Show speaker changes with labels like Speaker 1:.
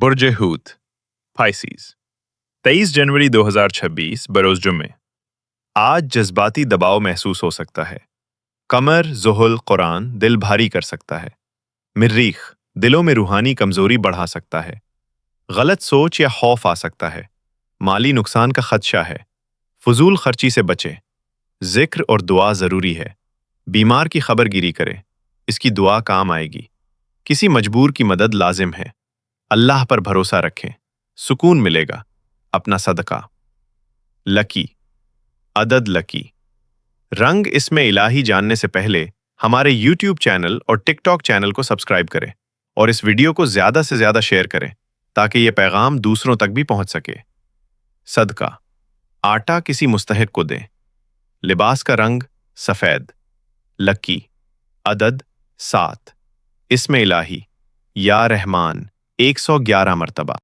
Speaker 1: برج ہوت پائسیز 23 جنوری 2026 بروز جمعے۔ آج جذباتی دباؤ محسوس ہو سکتا ہے۔ قمر ذوحل قرآن دل بھاری کر سکتا ہے۔ مریخ دلوں میں روحانی کمزوری بڑھا سکتا ہے۔ غلط سوچ یا خوف آ سکتا ہے۔ مالی نقصان کا خدشہ ہے۔ فضول خرچی سے بچیں۔ ذکر اور دعا ضروری ہے۔ بیمار کی خبر گیری کریں، اس کی دعا کام آئے گی۔ کسی مجبور کی مدد لازم ہے۔ اللہ پر بھروسہ رکھیں، سکون ملے گا۔ اپنا صدقہ۔ لکی عدد لکی رنگ اس میں الہی جاننے سے پہلے ہمارے یوٹیوب چینل اور ٹک ٹاک چینل کو سبسکرائب کریں اور اس ویڈیو کو زیادہ سے زیادہ شیئر کریں تاکہ یہ پیغام دوسروں تک بھی پہنچ سکے۔ صدقہ آٹا کسی مستحق کو دیں۔ لباس کا رنگ سفید۔ لکی عدد 7 اسم الہی یا رحمان 111 مرتبہ۔